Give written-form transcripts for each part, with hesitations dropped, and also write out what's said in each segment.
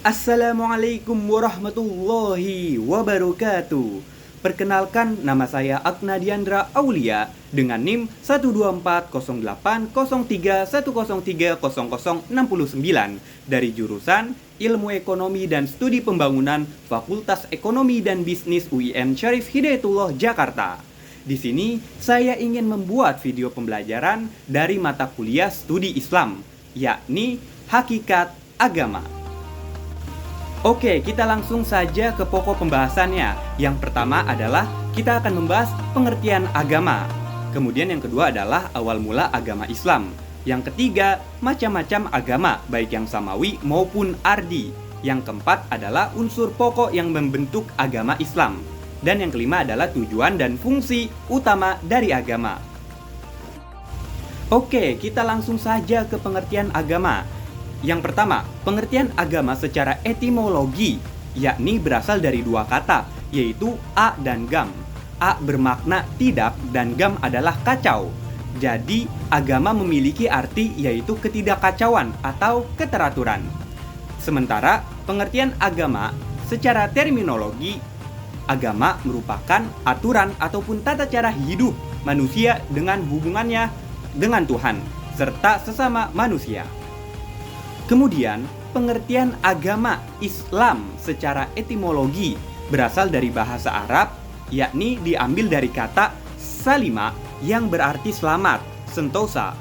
Assalamualaikum warahmatullahi wabarakatuh. Perkenalkan, nama saya Agna Diandra Aulia dengan NIM 124080310300069 dari jurusan Ilmu Ekonomi dan Studi Pembangunan Fakultas Ekonomi dan Bisnis UIN Syarif Hidayatullah Jakarta. Di sini saya ingin membuat video pembelajaran dari mata kuliah studi Islam, yakni Hakikat Agama. Oke, kita langsung saja ke pokok pembahasannya. Yang pertama adalah kita akan membahas pengertian agama. Kemudian yang kedua adalah awal mula agama Islam. Yang ketiga, macam-macam agama, baik yang samawi maupun ardi. Yang keempat adalah unsur pokok yang membentuk agama Islam. Dan yang kelima adalah tujuan dan fungsi utama dari agama. Oke, kita langsung saja ke pengertian agama. Yang pertama, pengertian agama secara etimologi, yakni berasal dari dua kata, yaitu a dan gam. A bermakna tidak dan gam adalah kacau. Jadi, agama memiliki arti yaitu ketidakkacauan atau keteraturan. Sementara, pengertian agama secara terminologi, agama merupakan aturan ataupun tata cara hidup manusia dengan hubungannya dengan Tuhan, serta sesama manusia. Kemudian, pengertian agama Islam secara etimologi berasal dari bahasa Arab, yakni diambil dari kata salima yang berarti selamat, sentosa.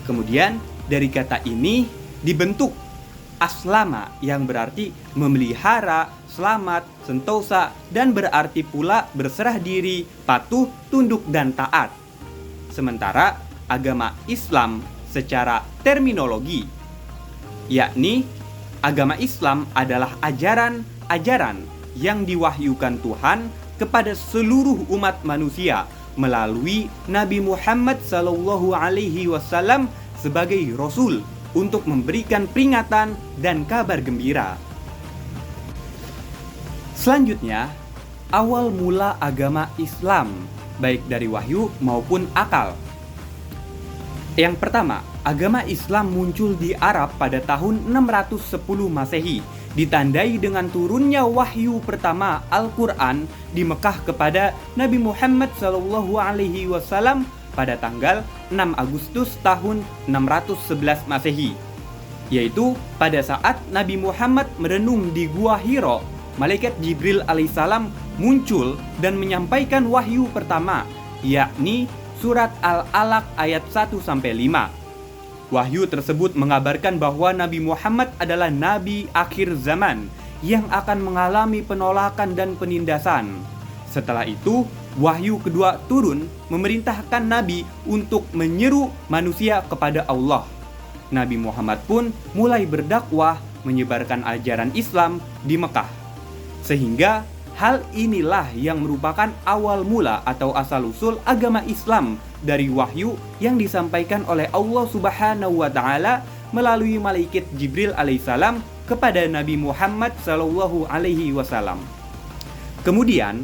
Kemudian, dari kata ini dibentuk aslama yang berarti memelihara, selamat, sentosa, dan berarti pula berserah diri, patuh, tunduk, dan taat. Sementara, agama Islam secara terminologi, yakni agama Islam adalah ajaran-ajaran yang diwahyukan Tuhan kepada seluruh umat manusia melalui Nabi Muhammad SAW sebagai Rasul untuk memberikan peringatan dan kabar gembira. Selanjutnya, awal mula agama Islam, baik dari wahyu maupun akal. Yang pertama, agama Islam muncul di Arab pada tahun 610 Masehi, ditandai dengan turunnya wahyu pertama Al-Quran di Mekah kepada Nabi Muhammad SAW pada tanggal 6 Agustus tahun 611 Masehi. Yaitu pada saat Nabi Muhammad merenung di Gua Hiro, Malaikat Jibril alaihissalam muncul dan menyampaikan wahyu pertama, yakni Surat Al-Alaq ayat 1-5. Wahyu tersebut mengabarkan bahwa Nabi Muhammad adalah Nabi akhir zaman yang akan mengalami penolakan dan penindasan. Setelah itu, wahyu kedua turun memerintahkan Nabi untuk menyeru manusia kepada Allah. Nabi Muhammad pun mulai berdakwah menyebarkan ajaran Islam di Mekah. Sehingga hal inilah yang merupakan awal mula atau asal-usul agama Islam dari wahyu yang disampaikan oleh Allah Subhanahu wa Ta'ala melalui malaikat Jibril alaihissalam kepada Nabi Muhammad sallallahu alaihi wasallam. Kemudian,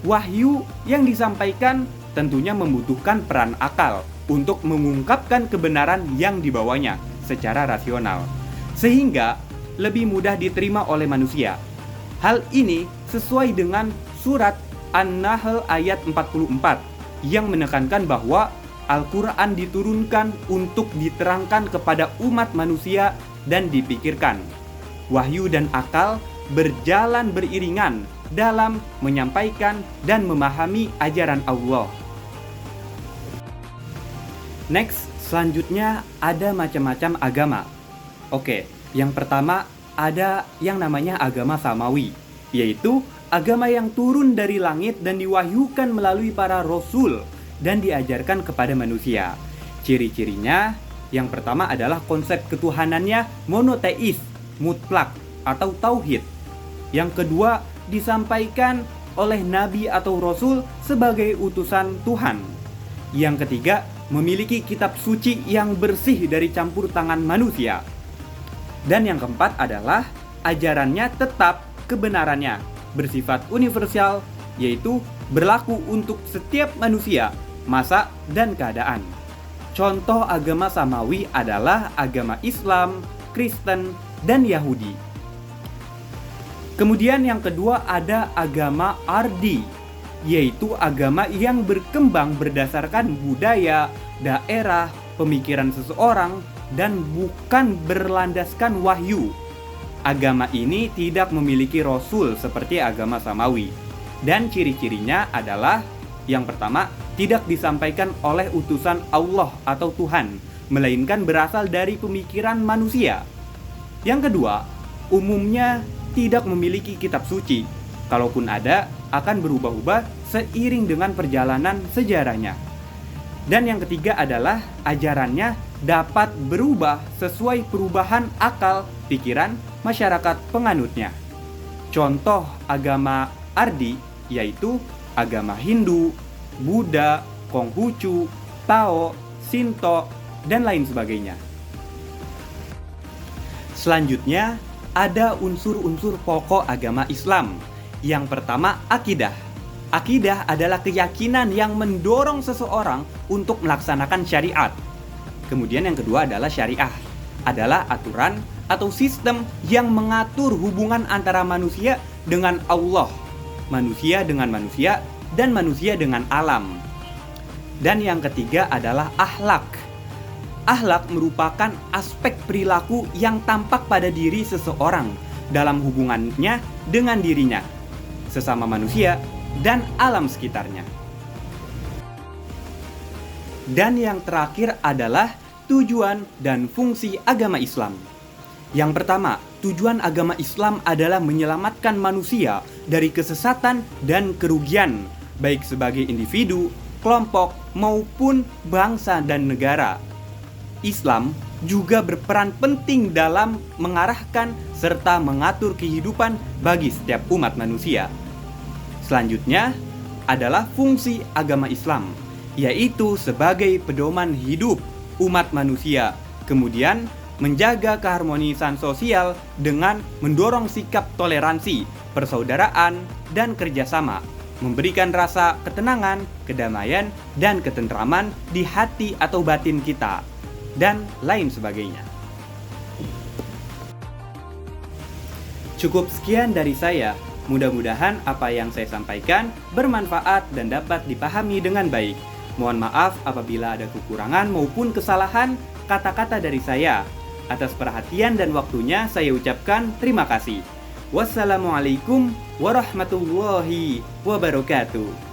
wahyu yang disampaikan tentunya membutuhkan peran akal untuk mengungkapkan kebenaran yang dibawanya secara rasional, sehingga lebih mudah diterima oleh manusia. Hal ini sesuai dengan surat An-Nahl ayat 44 yang menekankan bahwa Al-Quran diturunkan untuk diterangkan kepada umat manusia dan dipikirkan. Wahyu dan akal berjalan beriringan dalam menyampaikan dan memahami ajaran Allah. Next, selanjutnya ada macam-macam agama. Oke, yang pertama ada yang namanya agama samawi, yaitu agama yang turun dari langit dan diwahyukan melalui para rasul dan diajarkan kepada manusia. Ciri-cirinya, yang pertama adalah konsep ketuhanannya monoteis, mutlak atau tauhid. Yang kedua, disampaikan oleh nabi atau rasul sebagai utusan Tuhan. Yang ketiga, memiliki kitab suci yang bersih dari campur tangan manusia. Dan yang keempat adalah ajarannya tetap kebenarannya bersifat universal, yaitu berlaku untuk setiap manusia, masa, dan keadaan. Contoh agama samawi adalah agama Islam, Kristen, dan Yahudi. Kemudian yang kedua ada agama ardi, yaitu agama yang berkembang berdasarkan budaya, daerah, pemikiran seseorang, dan bukan berlandaskan wahyu. Agama ini tidak memiliki rasul seperti agama Samawi. Dan ciri-cirinya adalah yang pertama, tidak disampaikan oleh utusan Allah atau Tuhan, melainkan berasal dari pemikiran manusia. Yang kedua, umumnya tidak memiliki kitab suci. Kalaupun ada, akan berubah-ubah seiring dengan perjalanan sejarahnya. Dan yang ketiga adalah ajarannya dapat berubah sesuai perubahan akal, pikiran, masyarakat penganutnya. Contoh agama ardi yaitu agama Hindu, Buddha, Konghucu, Tao, Shinto, dan lain sebagainya. Selanjutnya, ada unsur-unsur pokok agama Islam. Yang pertama, akidah. Akidah adalah keyakinan yang mendorong seseorang untuk melaksanakan syariat. Kemudian yang kedua adalah syariah. Adalah aturan atau sistem yang mengatur hubungan antara manusia dengan Allah, manusia dengan manusia, dan manusia dengan alam. Dan yang ketiga adalah akhlak. Akhlak merupakan aspek perilaku yang tampak pada diri seseorang dalam hubungannya dengan dirinya, sesama manusia, dan alam sekitarnya. Dan yang terakhir adalah tujuan dan fungsi agama Islam. Yang pertama, tujuan agama Islam adalah menyelamatkan manusia dari kesesatan dan kerugian, baik sebagai individu, kelompok, maupun bangsa dan negara. Islam juga berperan penting dalam mengarahkan serta mengatur kehidupan bagi setiap umat manusia. Selanjutnya adalah fungsi agama Islam, yaitu sebagai pedoman hidup umat manusia, kemudian menjaga keharmonisan sosial dengan mendorong sikap toleransi, persaudaraan, dan kerjasama, memberikan rasa ketenangan, kedamaian, dan ketentraman di hati atau batin kita, dan lain sebagainya. Cukup sekian dari saya. Mudah-mudahan apa yang saya sampaikan bermanfaat dan dapat dipahami dengan baik. Mohon maaf apabila ada kekurangan maupun kesalahan kata-kata dari saya. Atas perhatian dan waktunya saya ucapkan terima kasih. Wassalamualaikum warahmatullahi wabarakatuh.